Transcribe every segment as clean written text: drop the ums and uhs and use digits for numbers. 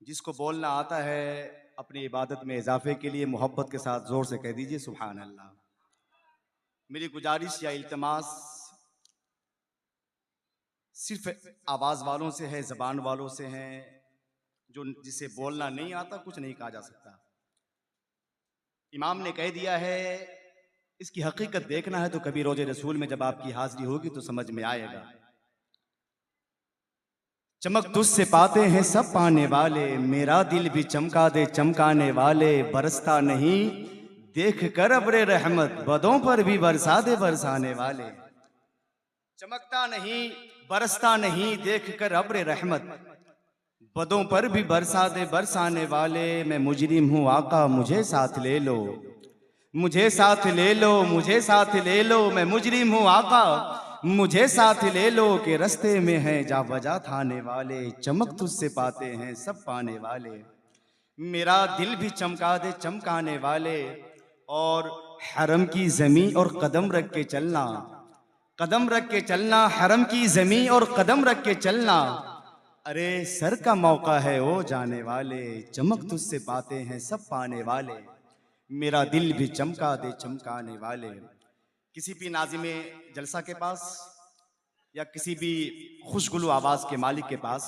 जिसको बोलना आता है अपनी इबादत में इजाफे के लिए मोहब्बत के साथ जोर से कह दीजिए सुभान अल्लाह। मेरी गुजारिश या इल्तमास सिर्फ आवाज वालों से है, जबान वालों से है, जो जिसे बोलना नहीं आता कुछ नहीं कहा जा सकता। इमाम ने कह दिया है, इसकी हकीकत देखना है तो कभी रोजे रसूल में जब आपकी हाजिरी होगी तो समझ में आएगा। चमक तुझसे पाते हैं सब पाने वाले, मेरा दिल भी चमका दे चमकाने वाले, बरसता नहीं देख कर अब्रे रहमत, बदों पर भी बरसा दे बरसाने वाले। चमकता नहीं बरसता नहीं देख कर अब्रे रहमत, बदों पर भी बरसा दे बरसाने वाले। मैं मुजरिम हूँ आका मुझे साथ ले लो, मुझे साथ ले लो, मुझे साथ ले लो। मैं मुजरिम हूँ आका मुझे साथ ले लो, के रस्ते में है जा वजा थाने वाले, चमक तुझसे पाते हैं सब पाने वाले। मेरा दिल भी चमका दे चमकाने वाले, और हरम की जमी और कदम रख के चलना, कदम रख के चलना, हरम की जमी और कदम रख के चलना। अरे सर का मौका है ओ जाने वाले, चमक तुझसे पाते हैं सब पाने वाले। मेरा दिल भी चमका दे चमकाने वाले। किसी भी नाज़िमे जलसा के पास या किसी भी खुशगुलू आवाज के मालिक के पास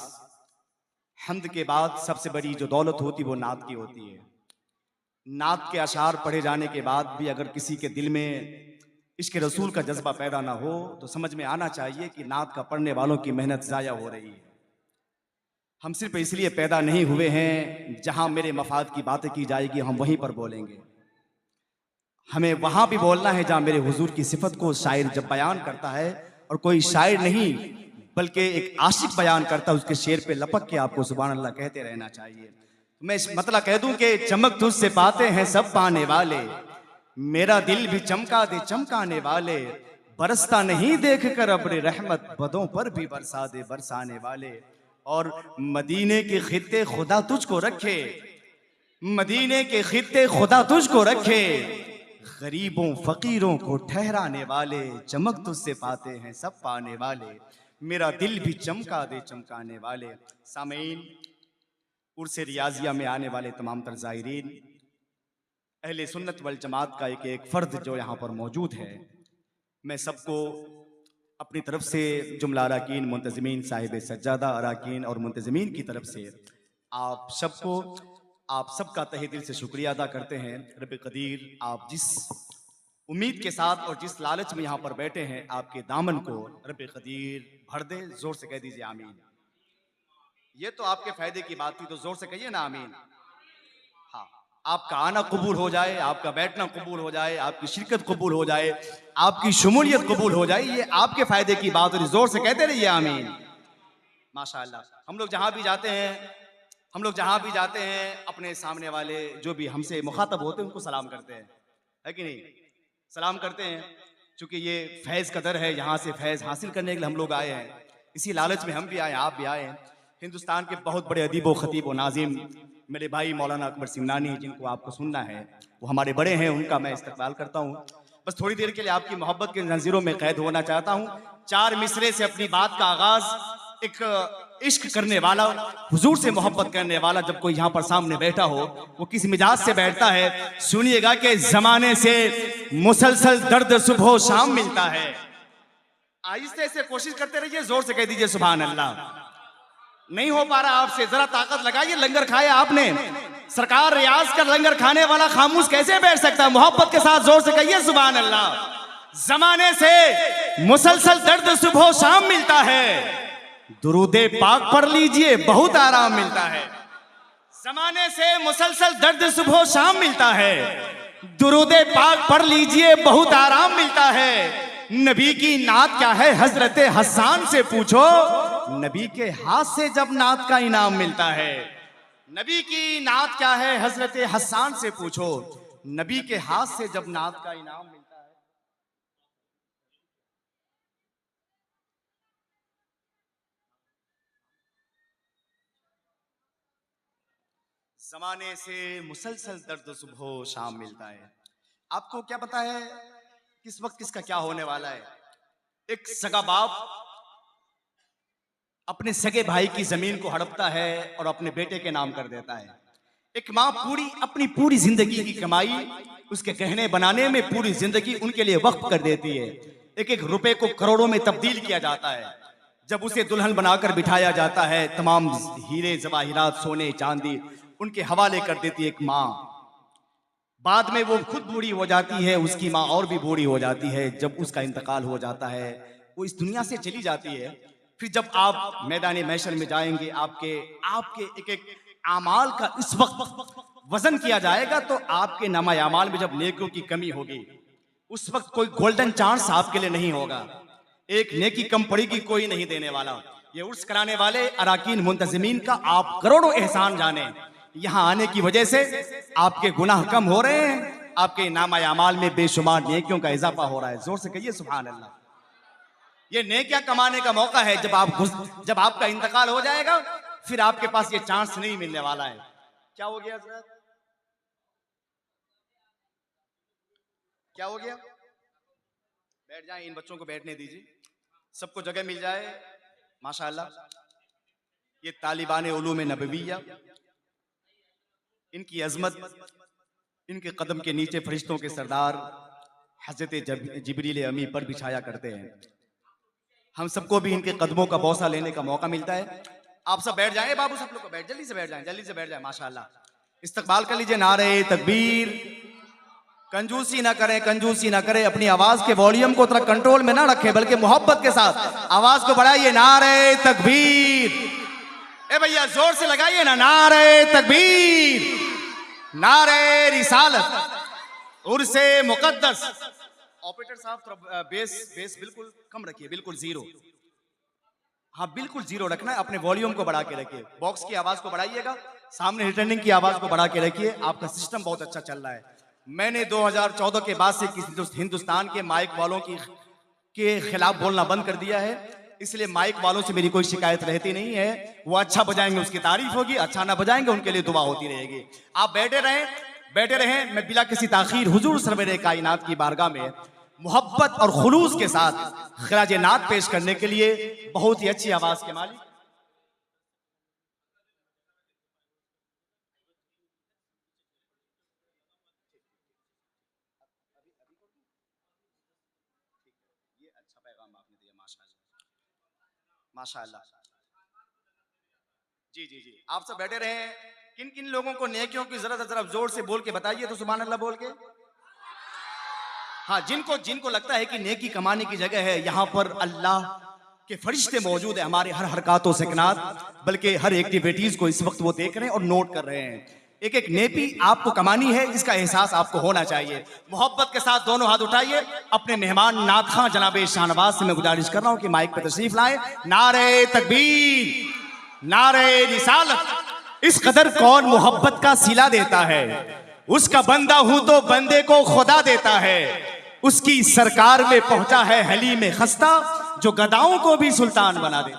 हम्द के बाद सबसे बड़ी जो दौलत होती वो नात की होती है। नात के अशार पढ़े जाने के बाद भी अगर किसी के दिल में इश्क रसूल का जज्बा पैदा ना हो तो समझ में आना चाहिए कि नात का पढ़ने वालों की मेहनत जाया हो रही है। हम सिर्फ इसलिए पैदा नहीं हुए हैं, जहां मेरे मफाद की बातें की जाएगी हम वहीं पर बोलेंगे। हमें वहां भी बोलना है जहां मेरे हुजूर की सिफत को शायर जब बयान करता है, और कोई शायर नहीं बल्कि एक आशिक बयान करता है, उसके शेर पे लपक के आपको सुभान अल्लाह कहते रहना चाहिए। मैं इस मतलब कह दूं कि चमक तुझसे पाते हैं सब पाने वाले, मेरा दिल भी चमका दे चमकाने वाले, बरसता नहीं देख कर अब्रे रहमत, बदों पर भी बरसा दे बरसाने वाले। और मदीने के खित्ते खुदा तुझको रखे, मदीने के खित्ते खुदा तुझको रखे, गरीबों फकीरों को ठहराने वाले, चमक तुझसे पाते हैं सब पाने वाले। मेरा दिल भी चमका दे चमकाने वाले। सामीन, उर्स रियाजिया में आने वाले तमाम तर ज़ायरीन, अहले सुन्नत वल जमात का एक एक फर्द जो यहाँ पर मौजूद है, मैं सबको अपनी तरफ से जुमला अराकीन मुंतज़मीन साहिब सज्जादा अराकीन और मुंतज़मीन की तरफ से आप सबको, आप सबका तहे दिल से शुक्रिया अदा करते हैं। रब कदीर आप जिस उम्मीद के साथ और जिस लालच में यहाँ पर बैठे हैं, आपके दामन को रब कदीर भर दे। जोर से कह दीजिए आमीन। ये तो आपके फायदे की बात थी, तो जोर से कहिए ना आमीन। हाँ, आपका आना कबूल हो जाए, आपका बैठना कबूल हो जाए, आपकी शिरकत कबूल हो जाए, आपकी शमूलियत कबूल हो जाए, ये आपके फायदे की बात हो रही। जोर से कहते रहिए आमीन। माशाअल्लाह। हम लोग जहां भी जाते हैं, हम लोग जहां भी जाते हैं, अपने सामने वाले जो भी हमसे मुखातब होते हैं उनको सलाम करते हैं, है कि नहीं? सलाम करते हैं, चूंकि ये फैज़ का दर है, यहाँ से फैज़ हासिल करने के लिए हम लोग आए हैं। इसी लालच में हम भी आए, आप भी आए हैं। हिंदुस्तान के बहुत बड़े अदीब व खतीब व नाजिम मेरे भाई मौलाना अकबर सिमनानी, जिनको आपको सुनना है, वो हमारे बड़े हैं, उनका मैं इस्तकबाल करता हूँ। बस थोड़ी देर के लिए आपकी मोहब्बत के जंजीरों में कैद होना चाहता हूँ। चार मिसरे से अपनी बात का आगाज एक इश्क करने वाला, हुजूर से मोहब्बत करने वाला जब कोई यहाँ पर सामने बैठा हो, वो किस मिजाज से बैठता है सुनिएगा कि जमाने से मुसलसल दर्द सुबह शाम मिलता है। आहिस्ते से कोशिश करते रहिए, जोर से कह दीजिए सुभान अल्लाह। नहीं हो पा रहा आपसे, जरा ताकत लगाइए। लंगर खाया आपने, सरकार रियाज कर लंगर खाने वाला खामोश कैसे बैठ सकता है? मोहब्बत के साथ जोर से कहिए सुभान अल्लाह। जमाने से मुसलसल दर्द सुबह शाम मिलता है, दुरूदे पाक पढ़ लीजिए बहुत आराम मिलता है। जमाने से मुसलसल दर्द सुबह शाम मिलता है, दुरूदे पाक पढ़ लीजिए बहुत आराम मिलता है। नबी की नात क्या है हजरत हसन से पूछो, नबी के हाथ से जब नात का इनाम मिलता है। नबी की नात क्या है हजरत हसन से पूछो, नबी के हाथ से जब नात का इनाम मिलता है। जमाने से मुसलसल दर्द सुबह शाम मिलता है। आपको क्या पता है किस वक्त किसका क्या होने वाला है? एक सगा बाप अपने सगे भाई की जमीन को हड़पता है और अपने बेटे के नाम कर देता है। एक माँ अपनी पूरी जिंदगी की कमाई उसके गहने बनाने में पूरी जिंदगी उनके लिए वक्फ कर देती है। एक एक रुपए को करोड़ों में तब्दील किया जाता है। जब उसे दुल्हन बनाकर बिठाया जाता है, तमाम हीरे जवाहिरात सोने चांदी उनके हवाले कर देती है एक माँ। बाद में वो खुद बूढ़ी हो जाती है, उसकी माँ और भी बूढ़ी हो जाती है। जब उसका इंतकाल हो जाता है, वो इस दुनिया से चली जाती है। फिर जब आप मैदान महशर में जाएंगे, आपके एक एक आमाल का इस वक्त वजन किया जाएगा, तो आपके नामा आमाल में जब नेकियों की कमी होगी, उस वक्त कोई गोल्डन चांस आपके लिए नहीं होगा। एक नेकी कम पड़ेगी, कोई नहीं देने वाला। ये उर्स कराने वाले अराकीन मुंतजिमीन का आप करोड़ों एहसान जाने। यहाँ आने की वजह से आपके गुनाह कम हो रहे हैं, आपके नामा आमाल में बेशुमार नेकियों का इजाफा हो रहा है। जोर से कहिए सुभान अल्लाह। ये नेकियां कमाने का मौका है। जब आपका इंतकाल हो जाएगा, फिर आपके पास ये चांस नहीं मिलने वाला है। क्या हो गया हज़रत? क्या हो गया? बैठ जाएं, इन बच्चों को बैठने दीजिए, सबको जगह मिल जाए। माशाअल्लाह, ये तालिबान उलूम नबविया, इनकी अजमत, इनके कदम के नीचे फरिश्तों के सरदार हजरत जिब्रील अमी पर बिछाया करते हैं। हम सबको भी इनके कदमों का बौसा लेने का मौका मिलता है। आप सब बैठ जाएं बाबू, सब लोग को बैठ, जल्दी से बैठ जाएं, जल्दी से बैठ जाएं। माशाअल्लाह, इस्तकबाल कर लीजिए। नारे तकबीर। कंजूसी ना करें, कंजूसी ना करें। अपनी आवाज के वॉल्यूम को उतना कंट्रोल में ना रखें, बल्कि मोहब्बत के साथ आवाज को बढ़ाइए। नारे तकबीर। ए भैया जोर से लगाइए ना, नारे तकबीर, नारे रिसालत, उर्से मुकद्दस। ऑपरेटर साहब थोड़ा बेस बिल्कुल कम रखिए, बिल्कुल जीरो। हाँ, बिल्कुल जीरो रखना है। अपने वॉल्यूम को बढ़ा के रखिए, बॉक्स की आवाज को बढ़ाइएगा, सामने रिटर्निंग की आवाज को बढ़ा के रखिए। आपका सिस्टम बहुत अच्छा चल रहा है। मैंने 2014 के बाद से किसी हिंदुस्तान के माइक वालों के खिलाफ बोलना बंद कर दिया है, इसलिए माइक वालों से मेरी कोई शिकायत रहती नहीं है। वो अच्छा बजाएंगे उसकी तारीफ होगी, अच्छा ना बजाएंगे उनके लिए दुआ होती रहेगी। आप बैठे रहें। मैं बिला किसी ताखीर हुजूर सरवरे कायनात की बारगाह में मोहब्बत और खुलूस के साथ खराज नात पेश करने के लिए बहुत ही अच्छी आवाज के मालिक माशाअल्लाह। जी, आप सब बैठे रहे। किन किन लोगों को नेकियों की जरूरत है, जरा जोर से बोल के बताइए तो सुभान अल्लाह बोल के। हाँ, जिनको लगता है कि नेकी कमाने की जगह है, यहाँ पर अल्लाह के फरिश्ते मौजूद है हमारे हर हरकतों सेकनात, बल्कि हर एक्टिविटीज को इस वक्त वो देख रहे हैं और नोट कर रहे हैं। एक एक नेकी आपको कमानी है, इसका एहसास आपको होना चाहिए। मोहब्बत के साथ दोनों हाथ उठाइए। अपने मेहमान नात खां जनाब शाहनवाज से मैं गुजारिश कर रहा हूं कि माइक पर तशरीफ लाएं। नारे तकबीर, नारे रिसालत। इस कदर कौन मोहब्बत का सिला देता है, उसका बंदा हूं तो बंदे को खुदा देता है। उसकी सरकार में पहुंचा है हलीम खस्ता, जो गदाओं को भी सुल्तान बना दे।